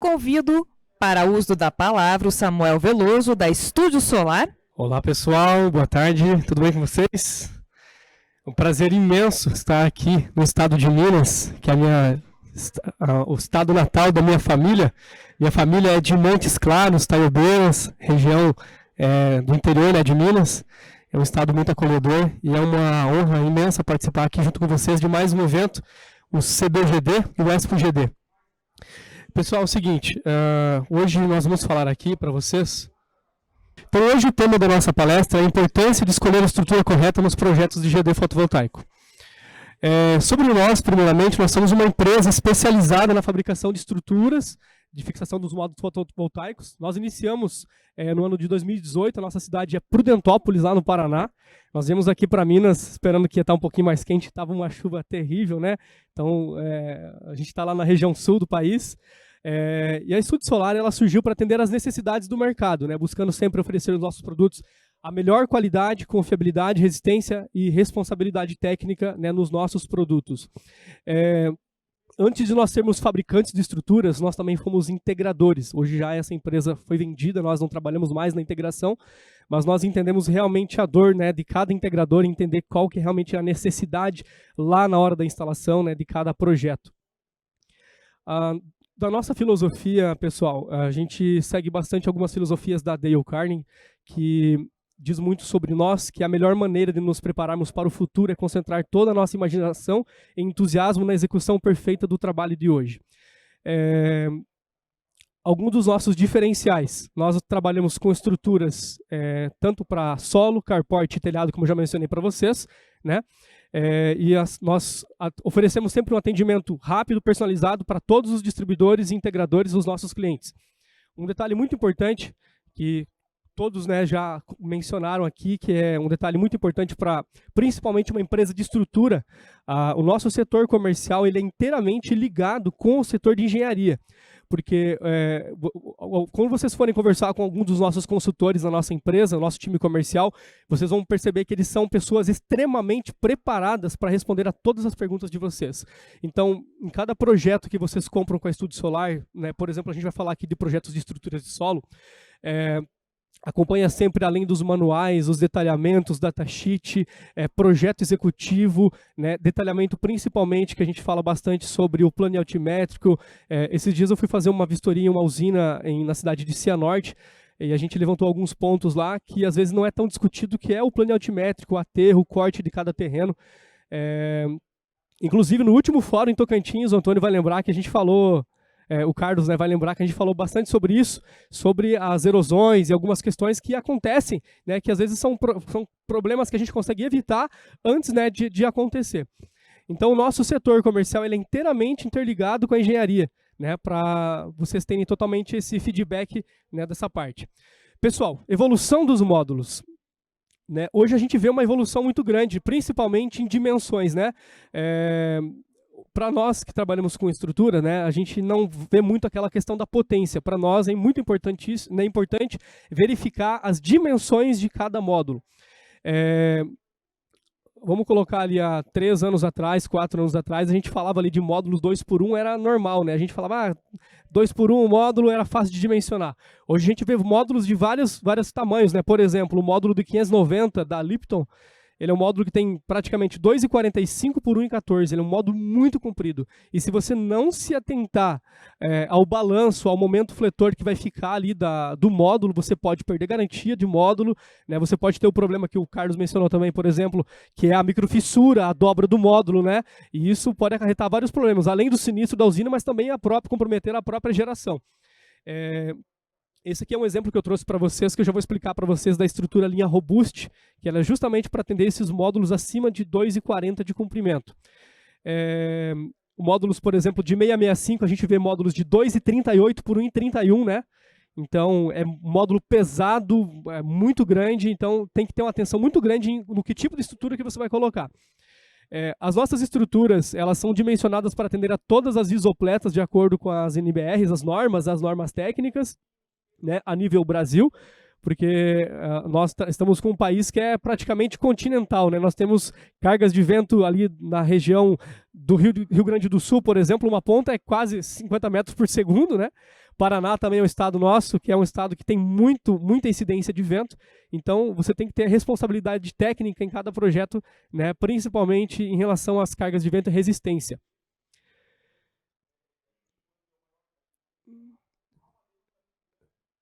convido para uso da palavra o Samuel Veloso, da Estúdio Solar. Olá pessoal, boa tarde, tudo bem com vocês? É um prazer imenso estar aqui no estado de Minas, que é o estado natal da minha família. Minha família é de Montes Claros, Taiobeiras, região do interior, né, de Minas. É um estado muito acolhedor e é uma honra imensa participar aqui junto com vocês de mais um evento, o CBGD e o ExpoGD. Pessoal, é o seguinte, hoje nós vamos falar aqui para vocês. Então hoje o tema da nossa palestra é a importância de escolher a estrutura correta nos projetos de GD fotovoltaico. Sobre nós, primeiramente, nós somos uma empresa especializada na fabricação de estruturas de fixação dos módulos fotovoltaicos. Nós iniciamos no ano de 2018, a nossa cidade é Prudentópolis, lá no Paraná. Nós viemos aqui para Minas esperando que ia estar um pouquinho mais quente, estava uma chuva terrível, né? Então a gente está lá na região sul do país. E a Estúdio Solar ela surgiu para atender às necessidades do mercado, né? Buscando sempre oferecer os nossos produtos a melhor qualidade, confiabilidade, resistência e responsabilidade técnica, né, nos nossos produtos. Antes de nós sermos fabricantes de estruturas, nós também fomos integradores. Hoje já essa empresa foi vendida, nós não trabalhamos mais na integração, mas nós entendemos realmente a dor, né, de cada integrador, entender qual que é realmente a necessidade lá na hora da instalação, né, de cada projeto. Da nossa filosofia, pessoal, a gente segue bastante algumas filosofias da Dale Carnegie, que diz muito sobre nós, que a melhor maneira de nos prepararmos para o futuro é concentrar toda a nossa imaginação e entusiasmo na execução perfeita do trabalho de hoje. Alguns dos nossos diferenciais, nós trabalhamos com estruturas tanto para solo, carport e telhado, como eu já mencionei para vocês, né? Nós oferecemos sempre um atendimento rápido, personalizado para todos os distribuidores e integradores dos nossos clientes. Um detalhe muito importante, que todos, né, já mencionaram aqui, que é um detalhe muito importante para principalmente uma empresa de estrutura, o nosso setor comercial ele é inteiramente ligado com o setor de engenharia. Porque quando vocês forem conversar com algum dos nossos consultores da nossa empresa, nosso time comercial, vocês vão perceber que eles são pessoas extremamente preparadas para responder a todas as perguntas de vocês. Então, em cada projeto que vocês compram com a Estúdio Solar, né, por exemplo, a gente vai falar aqui de projetos de estruturas de solo, acompanha sempre, além dos manuais, os detalhamentos, datasheet, projeto executivo, né, detalhamento principalmente, que a gente fala bastante sobre o plano altimétrico. Esses dias eu fui fazer uma vistoria em uma usina na cidade de Cianorte, e a gente levantou alguns pontos lá que às vezes não é tão discutido, que é o plano altimétrico, o aterro, o corte de cada terreno. Inclusive no último fórum em Tocantins, o Antônio vai lembrar que a gente falou... o Carlos, né, vai lembrar que a gente falou bastante sobre isso, sobre as erosões e algumas questões que acontecem, né, que às vezes são problemas que a gente consegue evitar antes, né, de acontecer. Então o nosso setor comercial ele é inteiramente interligado com a engenharia, né, para vocês terem totalmente esse feedback, né, dessa parte. Pessoal, evolução dos módulos. Né, hoje a gente vê uma evolução muito grande, principalmente em dimensões, né? Para nós que trabalhamos com estrutura, né, a gente não vê muito aquela questão da potência. Para nós é muito importante, né, importante verificar as dimensões de cada módulo. Vamos colocar ali há 3 anos atrás, 4 anos atrás, a gente falava ali de módulos 2x1, era normal, né? A gente falava, 2x1 o módulo era fácil de dimensionar. Hoje a gente vê módulos de vários tamanhos, né? Por exemplo, o módulo de 590 da Lipton, ele é um módulo que tem praticamente 2,45 por 1,14. Ele é um módulo muito comprido. E se você não se atentar ao balanço, ao momento fletor que vai ficar ali do módulo, você pode perder garantia de módulo, né? Você pode ter o problema que o Carlos mencionou também, por exemplo, que é a microfissura, a dobra do módulo, né? E isso pode acarretar vários problemas, além do sinistro da usina, mas também comprometer a própria geração. Esse aqui é um exemplo que eu trouxe para vocês, que eu já vou explicar para vocês da estrutura linha Robust, que ela é justamente para atender esses módulos acima de 2,40 de comprimento. Módulos, por exemplo, de 665, a gente vê módulos de 2,38 por 1,31, né? Então, é um módulo pesado, muito grande, então tem que ter uma atenção muito grande no que tipo de estrutura que você vai colocar. As nossas estruturas, elas são dimensionadas para atender a todas as isopletas de acordo com as NBRs, as normas técnicas, né, a nível Brasil, porque nós estamos com um país que é praticamente continental, né? Nós temos cargas de vento ali na região do Rio Grande do Sul, por exemplo, uma ponta é quase 50 metros por segundo, né? Paraná também é um estado nosso, que é um estado que tem muita incidência de vento, então você tem que ter responsabilidade técnica em cada projeto, né, principalmente em relação às cargas de vento e resistência.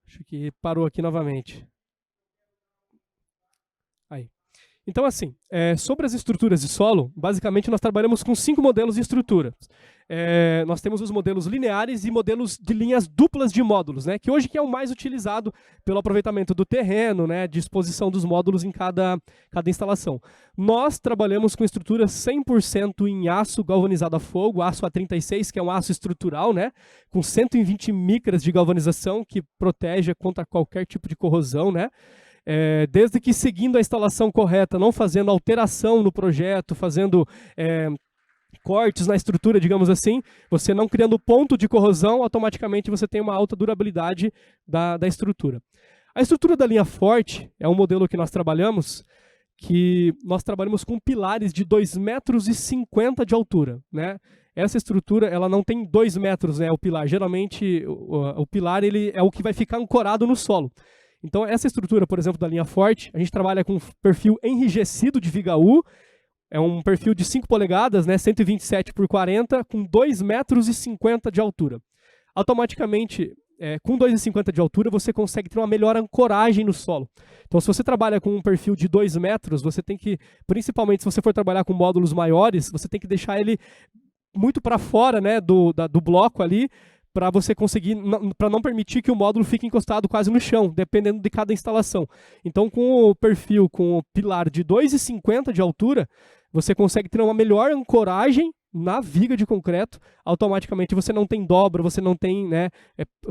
Acho que parou aqui novamente. Aí. Então, assim, sobre as estruturas de solo, basicamente nós trabalhamos com 5 modelos de estrutura. Nós temos os modelos lineares e modelos de linhas duplas de módulos, né, que hoje é o mais utilizado pelo aproveitamento do terreno, né, disposição dos módulos em cada instalação. Nós trabalhamos com estrutura 100% em aço galvanizado a fogo, aço A36, que é um aço estrutural, né, com 120 micras de galvanização, que protege contra qualquer tipo de corrosão, né. Desde que seguindo a instalação correta, não fazendo alteração no projeto, fazendo cortes na estrutura, digamos assim, você não criando ponto de corrosão, automaticamente você tem uma alta durabilidade da estrutura. A estrutura da linha Forte é um modelo que nós trabalhamos com pilares de 2,50 metros de altura, né? Essa estrutura, ela não tem 2 metros, né, o pilar. Geralmente, o pilar ele é o que vai ficar ancorado no solo. Então, essa estrutura, por exemplo, da linha Forte, a gente trabalha com perfil enrijecido de viga U, é um perfil de 5 polegadas, né, 127 por 40, com 2,50 metros de altura. Automaticamente, com 2,50 de altura, você consegue ter uma melhor ancoragem no solo. Então, se você trabalha com um perfil de 2 metros, você tem que, principalmente se você for trabalhar com módulos maiores, você tem que deixar ele muito para fora, né, do bloco ali, para você conseguir, para não permitir que o módulo fique encostado quase no chão, dependendo de cada instalação. Então, com o perfil, com o pilar de 2,50 de altura, você consegue ter uma melhor ancoragem na viga de concreto. Automaticamente você não tem dobra, você não tem, né,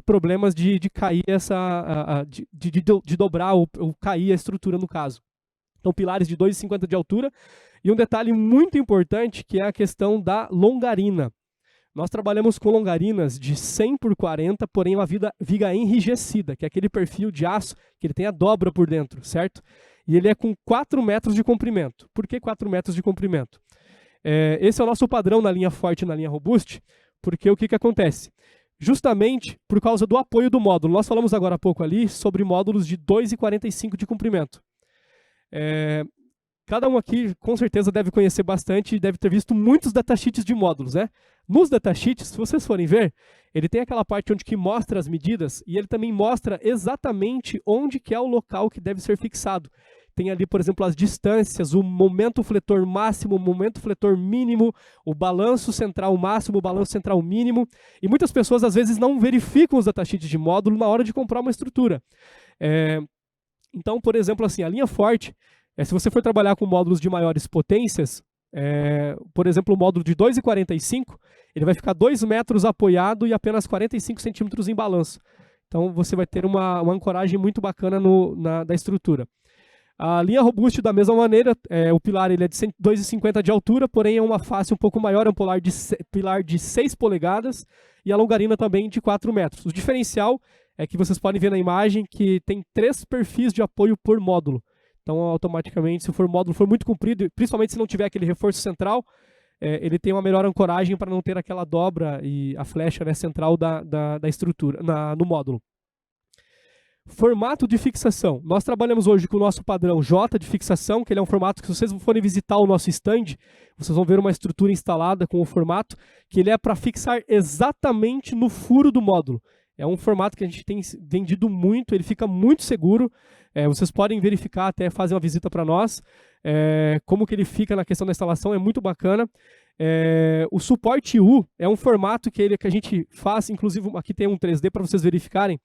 problemas de cair de dobrar ou cair a estrutura no caso. Então, pilares de 2,50 de altura. E um detalhe muito importante, que é a questão da longarina. Nós trabalhamos com longarinas de 100 por 40, porém uma viga enrijecida, que é aquele perfil de aço que ele tem a dobra por dentro, certo? E ele é com 4 metros de comprimento. Por que 4 metros de comprimento? Esse é o nosso padrão na linha Forte e na linha Robuste, porque o que acontece? Justamente por causa do apoio do módulo. Nós falamos agora há pouco ali sobre módulos de 2,45 de comprimento. Cada um aqui, com certeza, deve conhecer bastante e deve ter visto muitos datasheets de módulos, né? Nos datasheets, se vocês forem ver, ele tem aquela parte onde que mostra as medidas e ele também mostra exatamente onde que é o local que deve ser fixado. Tem ali, por exemplo, as distâncias, o momento fletor máximo, o momento fletor mínimo, o balanço central máximo, o balanço central mínimo. E muitas pessoas, às vezes, não verificam os datasheets de módulo na hora de comprar uma estrutura. Então, por exemplo, assim, a linha Forte, se você for trabalhar com módulos de maiores potências, por exemplo, o módulo de 2,45, ele vai ficar 2 metros apoiado e apenas 45 centímetros em balanço. Então, você vai ter uma ancoragem muito bacana da estrutura. A linha Robuste, da mesma maneira, o pilar ele é de 2,50 de altura, porém é uma face um pouco maior, é um pilar de 6 polegadas e a longarina também de 4 metros. O diferencial é que vocês podem ver na imagem que tem 3 perfis de apoio por módulo. Então, automaticamente, se o módulo for muito comprido, principalmente se não tiver aquele reforço central, ele tem uma melhor ancoragem para não ter aquela dobra e a flecha, né, central da estrutura, no módulo. Formato de fixação. Nós trabalhamos hoje com o nosso padrão J de fixação, que ele é um formato que, se vocês forem visitar o nosso stand, vocês vão ver uma estrutura instalada com o formato, que ele é para fixar exatamente no furo do módulo. É um formato que a gente tem vendido muito, ele fica muito seguro. Vocês podem verificar, até fazer uma visita para nós, como que ele fica na questão da instalação, é muito bacana. O suporte U é um formato que a gente faz, inclusive aqui tem um 3D para vocês verificarem.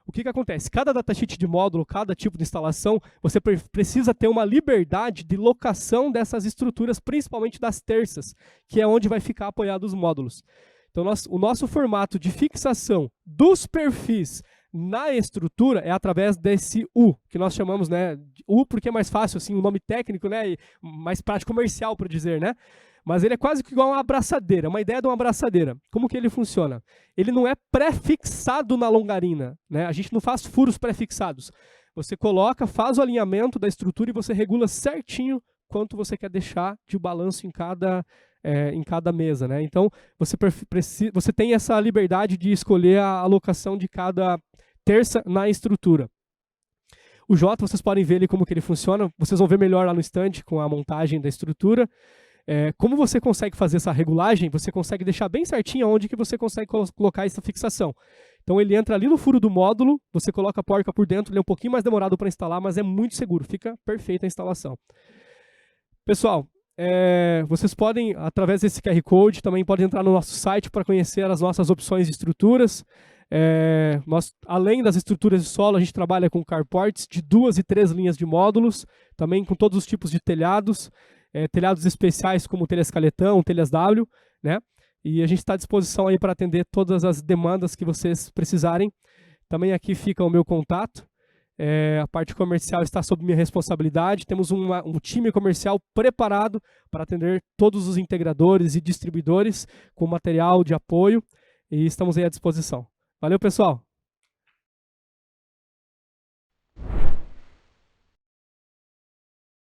O que acontece? Cada datasheet de módulo, cada tipo de instalação, você precisa ter uma liberdade de locação dessas estruturas, principalmente das terças, que é onde vai ficar apoiados os módulos. Então, o nosso formato de fixação dos perfis na estrutura é através desse U, que nós chamamos, né, U porque é mais fácil, assim, um nome técnico, né, e mais prático comercial, por dizer, né? Mas ele é quase que igual a uma abraçadeira, uma ideia de uma abraçadeira. Como que ele funciona? Ele não é pré-fixado na longarina, né? A gente não faz furos pré-fixados. Você coloca, faz o alinhamento da estrutura e você regula certinho quanto você quer deixar de balanço em cada em cada mesa, né? Então, você tem essa liberdade de escolher a alocação de cada terça na estrutura. O Jota, vocês podem ver ali como que ele funciona, vocês vão ver melhor lá no stand com a montagem da estrutura. Como você consegue fazer essa regulagem, você consegue deixar bem certinho onde que você consegue colocar essa fixação. Então ele entra ali no furo do módulo, você coloca a porca por dentro, ele é um pouquinho mais demorado para instalar, mas é muito seguro, fica perfeita a instalação. Pessoal, vocês podem, através desse QR Code, também podem entrar no nosso site para conhecer as nossas opções de estruturas. Além das estruturas de solo, a gente trabalha com carports de 2 e 3 linhas de módulos, também com todos os tipos de telhados, telhados especiais como telhas caletão, telhas W, né? E a gente está à disposição aí para atender todas as demandas que vocês precisarem. Também aqui fica o meu contato. A parte comercial está sob minha responsabilidade. Temos um time comercial preparado para atender todos os integradores e distribuidores com material de apoio e estamos aí à disposição. Valeu, pessoal!